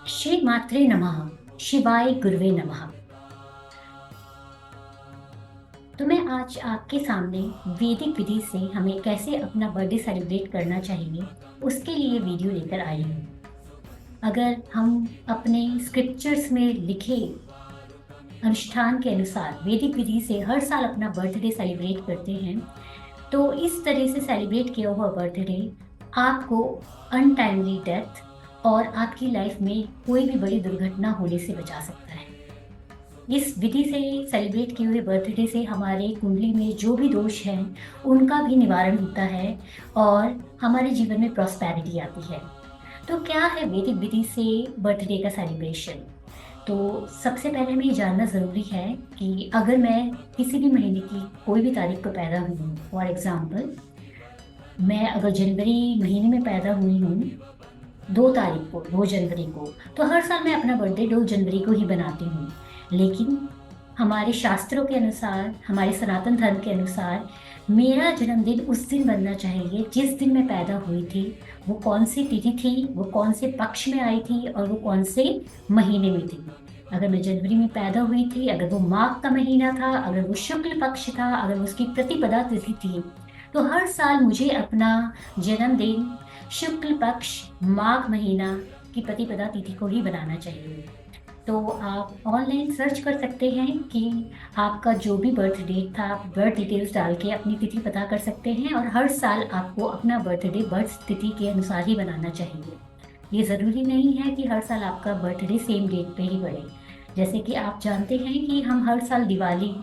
श्री मात्रे नमः। शिवाय गुरुवे नमः। तो मैं आज आपके सामने वैदिक विधि से हमें कैसे अपना बर्थडे सेलिब्रेट करना चाहिए उसके लिए वीडियो लेकर आई हूँ। अगर हम अपने स्क्रिप्चर्स में लिखे अनुष्ठान के अनुसार वैदिक विधि से हर साल अपना बर्थडे सेलिब्रेट करते हैं, तो इस तरह से सेलिब्रेट किया हुआ बर्थडे आपको अनटाइमली डेथ और आपकी लाइफ में कोई भी बड़ी दुर्घटना होने से बचा सकता है। इस विधि से सेलिब्रेट किए हुए बर्थडे से हमारे कुंडली में जो भी दोष हैं उनका भी निवारण होता है और हमारे जीवन में प्रॉस्पेरिटी आती है। तो क्या है वैदिक विधि से बर्थडे का सेलिब्रेशन? तो सबसे पहले हमें ये जानना ज़रूरी है कि अगर मैं किसी भी महीने की कोई भी तारीख को पैदा हुई हूँ, फॉर एग्ज़ाम्पल मैं अगर जनवरी महीने में पैदा हुई हूँ 2 तारीख को, 2 जनवरी को, तो हर साल मैं अपना बर्थडे 2 जनवरी को ही बनाती हूँ। लेकिन हमारे शास्त्रों के अनुसार, हमारे सनातन धर्म के अनुसार मेरा जन्मदिन उस दिन बनना चाहिए जिस दिन मैं पैदा हुई थी। वो कौन सी तिथि थी, वो कौन से पक्ष में आई थी और वो कौन से महीने में थी। अगर मैं जनवरी में पैदा हुई थी, अगर वो माघ का महीना था, अगर वो शुक्ल पक्ष था, अगर उसकी प्रतिपदा तिथि थी, तो हर साल मुझे अपना जन्मदिन शुक्ल पक्ष माघ महीना की प्रतिपदा तिथि को ही बनाना चाहिए। तो आप ऑनलाइन सर्च कर सकते हैं कि आपका जो भी बर्थ डेट था, आप बर्थ डिटेल्स डाल के अपनी तिथि पता कर सकते हैं और हर साल आपको अपना बर्थडे बर्थ तिथि के अनुसार ही बनाना चाहिए। ये ज़रूरी नहीं है कि हर साल आपका बर्थडे सेम डेट पे ही पड़े। जैसे कि आप जानते हैं कि हम हर साल दिवाली,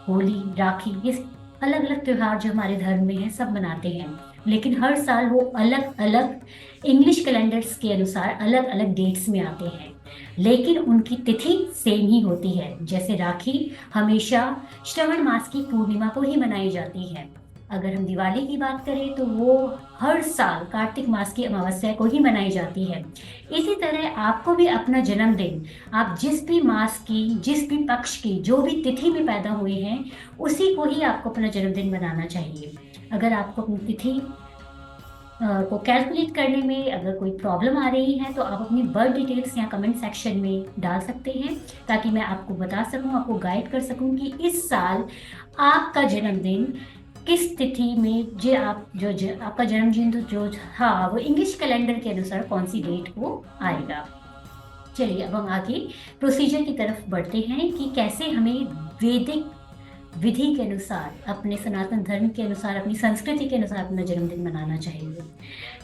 होली, राखी, ये अलग अलग त्यौहार जो हमारे धर्म में हैं सब मनाते हैं, लेकिन हर साल वो अलग अलग इंग्लिश कैलेंडर्स के अनुसार अलग अलग डेट्स में आते हैं, लेकिन उनकी तिथि सेम ही होती है। जैसे राखी हमेशा श्रवण मास की पूर्णिमा को ही मनाई जाती है। अगर हम दिवाली की बात करें तो वो हर साल कार्तिक मास की अमावस्या को ही मनाई जाती है। इसी तरह आपको भी अपना जन्मदिन आप जिस भी मास की, जिस भी पक्ष की, जो भी तिथि में पैदा हुए हैं उसी को ही आपको अपना जन्मदिन मनाना चाहिए। अगर आपको अपनी तिथि को कैलकुलेट करने में अगर कोई प्रॉब्लम आ रही है तो आप अपनी बर्थ डिटेल्स यहाँ कमेंट सेक्शन में डाल सकते हैं, ताकि मैं आपको बता सकूं, आपको गाइड कर सकूं कि इस साल आपका जन्मदिन किस तिथि में, आपका जन्मदिन तो जो हाँ वो इंग्लिश कैलेंडर के अनुसार कौन सी डेट को आएगा। चलिए अब हम आगे प्रोसीजर की तरफ बढ़ते हैं कि कैसे हमें वैदिक विधि के अनुसार, अपने सनातन धर्म के अनुसार, अपनी संस्कृति के अनुसार अपना जन्मदिन मनाना चाहिए।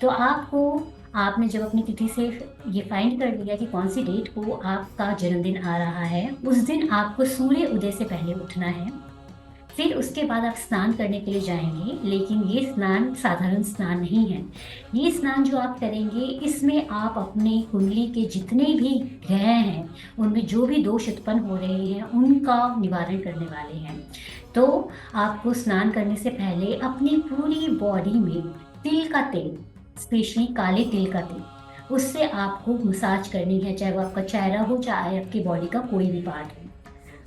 तो आपने जब अपनी तिथि से ये फाइंड कर लिया कि कौन सी डेट को आपका जन्मदिन आ रहा है, उस दिन आपको सूर्य उदय से पहले उठना है। फिर उसके बाद आप स्नान करने के लिए जाएंगे, लेकिन ये स्नान साधारण स्नान नहीं है। ये स्नान जो आप करेंगे इसमें आप अपने कुंडली के जितने भी ग्रह हैं, उनमें जो भी दोष उत्पन्न हो रहे हैं उनका निवारण करने वाले हैं। तो आपको स्नान करने से पहले अपनी पूरी बॉडी में तिल का तेल, स्पेशली काले तिल का तेल, उससे आपको मसाज करनी है, चाहे वो आपका चेहरा हो, चाहे आपकी बॉडी का कोई भी पार्ट हो।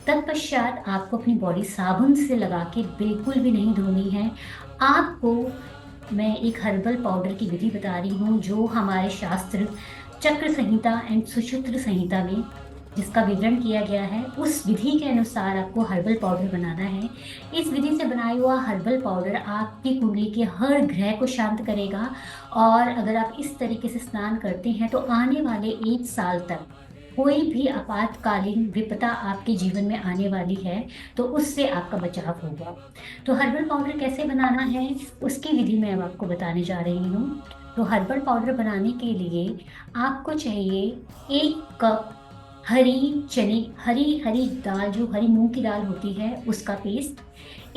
तत्पश्चात आपको अपनी बॉडी साबुन से लगा के बिल्कुल भी नहीं धोनी है। आपको मैं एक हर्बल पाउडर की विधि बता रही हूँ जो हमारे शास्त्र चक्र संहिता एंड सुश्रुत संहिता में जिसका विवरण किया गया है, उस विधि के अनुसार आपको हर्बल पाउडर बनाना है। इस विधि से बनाया हुआ हर्बल पाउडर आपकी कुंडली के हर ग्रह को शांत करेगा और अगर आप इस तरीके से स्नान करते हैं तो आने वाले 1 साल तक कोई भी आपातकालीन विपदा आपके जीवन में आने वाली है तो उससे आपका बचाव होगा। तो हर्बल पाउडर कैसे बनाना है उसकी विधि मैं अब आपको बताने जा रही हूँ। तो हर्बल पाउडर बनाने के लिए आपको चाहिए 1 कप हरी हरी दाल, जो हरी मूंग की दाल होती है उसका पेस्ट,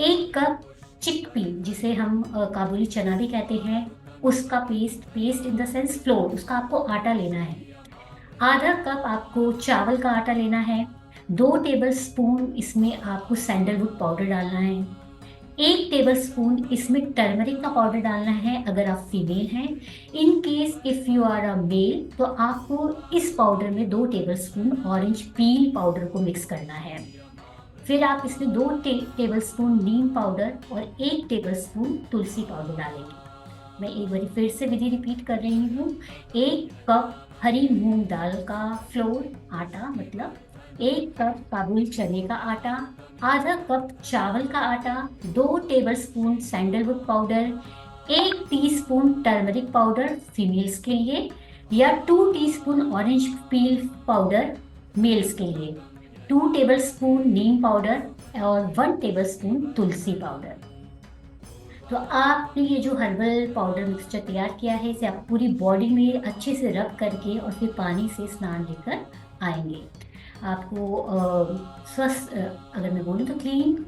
1 कप चिकपी जिसे हम काबुली चना भी कहते हैं उसका paste in the sense floor, उसका आपको आटा लेना है। आधा कप आपको चावल का आटा लेना है। 2 टेबल स्पून इसमें आपको सैंडलवुड पाउडर डालना है। 1 टेबल स्पून इसमें टर्मरिक का पाउडर डालना है अगर आप फीमेल हैं। In case if you are a male तो आपको इस पाउडर में 2 tablespoon orange peel powder को मिक्स करना है। फिर आप इसमें 2 टेबल स्पून नीम पाउडर और 1 टेबल स्पून तुलसी पाउडर डालेंगे। मैं एक बार फिर से विधि रिपीट कर रही हूँ। 1 कप हरी मूंग दाल का फ्लोर आटा, मतलब 1 कप काबुली चने का आटा, आधा कप चावल का आटा, 2 tablespoon sandalwood powder, 1 teaspoon turmeric powder females के लिए, या 2 teaspoon orange peel powder males के लिए, 2 टेबलस्पून नीम पाउडर और 1 टेबलस्पून तुलसी पाउडर। तो आपने ये जो हर्बल पाउडर मिक्सचर तैयार किया है, इसे आप पूरी बॉडी में अच्छे से रब करके और फिर पानी से स्नान लेकर आएंगे। आपको स्वस्थ, अगर मैं बोलूँ तो क्लीन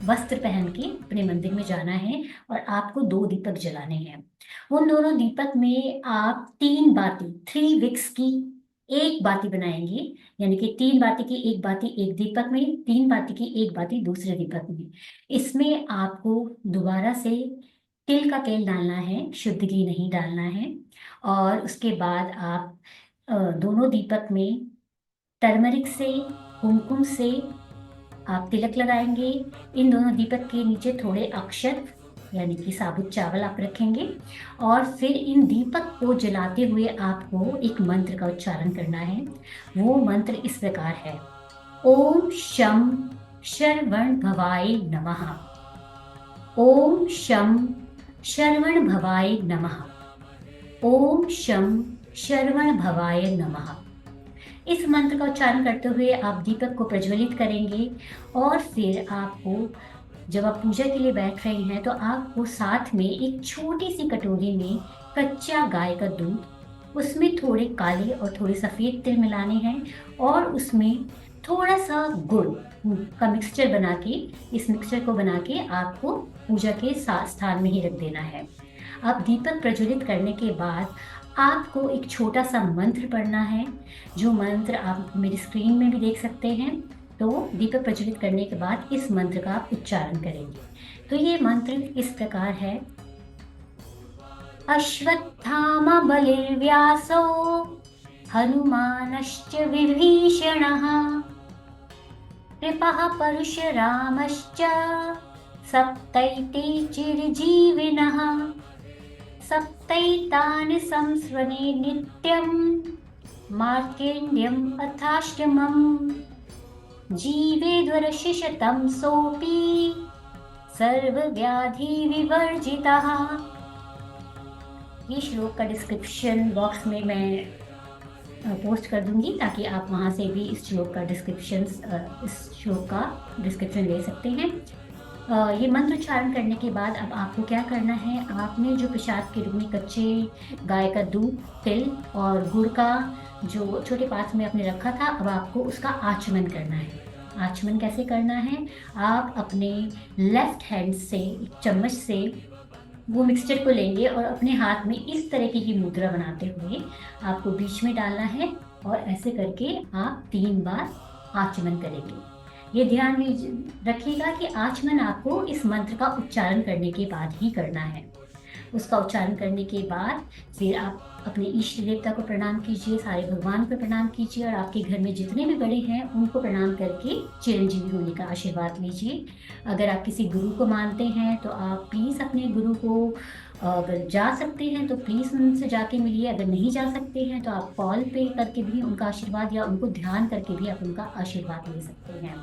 वस्त्र पहन के अपने मंदिर में जाना है और आपको 2 दीपक जलाने हैं। उन दोनों दीपक में आप 3 बाती, 3 विक्स की 1 बाती बनाएंगे, यानी कि 3 बाती की 1 बाती एक दीपक में, 3 बाती की 1 बाती दूसरे दीपक में। इसमें आपको दोबारा से तिल का तेल डालना है, शुद्ध घी नहीं डालना है। और उसके बाद आप दोनों दीपक में टर्मरिक से, कुमकुम से आप तिलक लगाएंगे। इन दोनों दीपक के नीचे थोड़े अक्षत यानी कि साबुत चावल आप रखेंगे और फिर इन दीपक को जलाते हुए आपको एक मंत्र का उच्चारण करना है। वो मंत्र इस प्रकार है: ओम शम शरवण भवाय नमः। ओम शम शरवण भवाय नमः। ओम शम शरवण भवाय नमः। इस मंत्र का उच्चारण करते हुए आप दीपक को प्रज्वलित करेंगे और फिर आपको, जब आप पूजा के लिए बैठ रहे हैं तो आपको साथ में एक छोटी सी कटोरी में कच्चा गाय का दूध, उसमें थोड़े काले और थोड़े सफ़ेद तिल मिलाने हैं और उसमें थोड़ा सा गुड़ का मिक्सचर बना के, इस मिक्सचर को बना के आपको पूजा के स्थान में ही रख देना है। अब दीपक प्रज्वलित करने के बाद आपको एक छोटा सा मंत्र पढ़ना है, जो मंत्र आप मेरी स्क्रीन में भी देख सकते हैं। तो दीपक प्रज्वलित करने के बाद इस मंत्र का आप उच्चारण करेंगे। तो ये मंत्र इस प्रकार है: अश्वत्थामा बलिर्व्यासो हनुमानश्च विभीषणः कृपः परशुरामश्च सप्तैते चिरजीविनः सप्तैतानि संस्वने नित्यं मार्कण्डेयम् अथाष्टमम् जीवेद्वर्षशतं सोऽपि सर्वव्याधि विवर्जितः। ये श्लोक का डिस्क्रिप्शन बॉक्स में मैं पोस्ट कर दूंगी, ताकि आप वहाँ से भी इस श्लोक का डिस्क्रिप्शन ले सकते हैं। ये मंत्र उच्चारण करने के बाद अब आपको क्या करना है, आपने जो प्रसाद के रूप में कच्चे गाय का दूध, तिल और गुड़ का जो छोटे पात्र में आपने रखा था, अब आपको उसका आचमन करना है। आचमन कैसे करना है, आप अपने लेफ्ट हैंड से एक चम्मच से वो मिक्सचर को लेंगे और अपने हाथ में इस तरह की मुद्रा बनाते हुए आपको बीच में डालना है और ऐसे करके आप 3 बार आचमन करेंगे। ये ध्यान में रखिएगा कि आचमन आपको इस मंत्र का उच्चारण करने के बाद ही करना है। उसका उच्चारण करने के बाद फिर आप अपने इष्ट देवता को प्रणाम कीजिए, सारे भगवान को प्रणाम कीजिए और आपके घर में जितने भी बड़े हैं उनको प्रणाम करके चिरंजीवी होने का आशीर्वाद लीजिए। अगर आप किसी गुरु को मानते हैं तो आप प्लीज़ अपने गुरु को, अगर जा सकते हैं तो प्लीज़ उनसे जाके मिलिए। अगर नहीं जा सकते हैं तो आप कॉल पे करके भी उनका आशीर्वाद या उनको ध्यान करके भी आप उनका आशीर्वाद ले सकते हैं।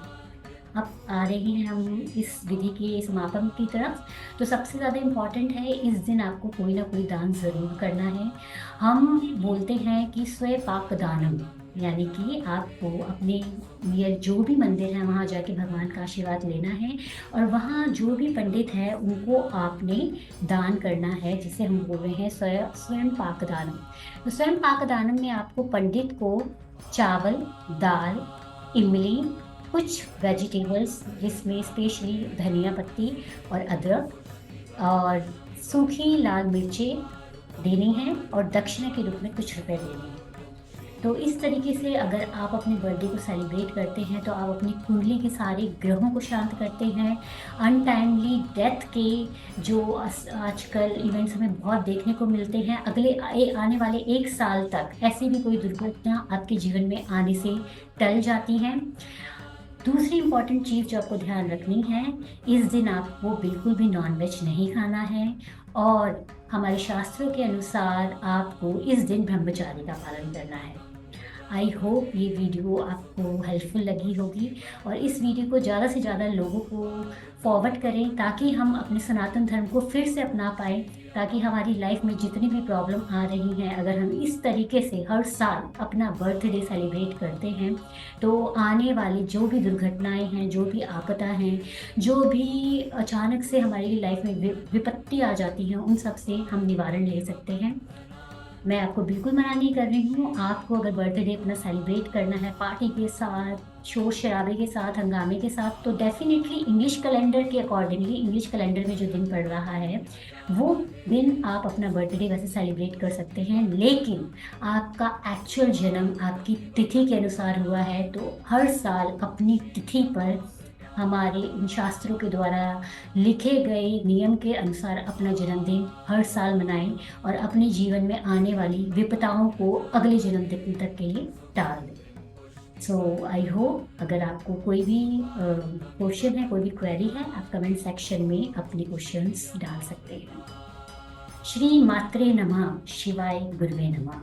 अब आ रहे हैं हम इस विधि के समापन की तरफ। तो सबसे ज़्यादा इम्पॉर्टेंट है, इस दिन आपको कोई ना कोई दान ज़रूर करना है। हम बोलते हैं कि स्वपाक दानम, यानी कि आपको अपने नियर जो भी मंदिर है वहाँ जाके भगवान का आशीर्वाद लेना है और वहाँ जो भी पंडित है उनको आपने दान करना है, जिसे हम बोल रहे हैं स्वयं पाक दानम। तो स्वयं पाक दानम में आपको पंडित को चावल, दाल, इमली, कुछ वेजिटेबल्स जिसमें स्पेशली धनिया पत्ती और अदरक और सूखी लाल मिर्चें देनी हैं और दक्षिणा के रूप में कुछ रुपए देने हैं। तो इस तरीके से अगर आप अपने बर्थडे को सेलिब्रेट करते हैं तो आप अपनी कुंडली के सारे ग्रहों को शांत करते हैं। अनटाइमली डेथ के जो आजकल इवेंट्स हमें बहुत देखने को मिलते हैं, आने वाले 1 साल तक ऐसी भी कोई दुर्घटना आपके जीवन में आने से टल जाती हैं। दूसरी इम्पॉर्टेंट चीज़ जो आपको ध्यान रखनी है, इस दिन आपको बिल्कुल भी नॉन-वेज नहीं खाना है और हमारे शास्त्रों के अनुसार आपको इस दिन ब्रह्मचारी का पालन करना है। आई होप ये वीडियो आपको हेल्पफुल लगी होगी और इस वीडियो को ज़्यादा से ज़्यादा लोगों को फॉरवर्ड करें ताकि हम अपने सनातन धर्म को फिर से अपना पाएँ, ताकि हमारी लाइफ में जितनी भी प्रॉब्लम आ रही हैं, अगर हम इस तरीके से हर साल अपना बर्थडे सेलिब्रेट करते हैं, तो आने वाली जो भी दुर्घटनाएँ हैं, जो भी आपदा हैं, जो भी अचानक से हमारी लाइफ में विपत्ति आ जाती हैं, उन सब से हम निवारण ले सकते हैं। मैं आपको बिल्कुल मना नहीं कर रही हूँ, आपको अगर बर्थडे अपना सेलिब्रेट करना है पार्टी के साथ, शोर-शराबे के साथ, हंगामे के साथ, तो डेफ़िनेटली इंग्लिश कैलेंडर के अकॉर्डिंगली, इंग्लिश कैलेंडर में जो दिन पड़ रहा है, वो दिन आप अपना बर्थडे वैसे सेलिब्रेट कर सकते हैं। लेकिन आपका एक्चुअल जन्म आपकी तिथि के अनुसार हुआ है, तो हर साल अपनी तिथि पर हमारे इन शास्त्रों के द्वारा लिखे गए नियम के अनुसार अपना जन्मदिन हर साल मनाएं और अपने जीवन में आने वाली विपदाओं को अगले जन्मदिन तक के लिए टाल दें। सो आई होप अगर आपको कोई भी क्वेश्चन है, कोई भी क्वेरी है, आप कमेंट सेक्शन में अपने क्वेश्चंस डाल सकते हैं। श्री मात्रे नमः, शिवाय गुरुवे नमः।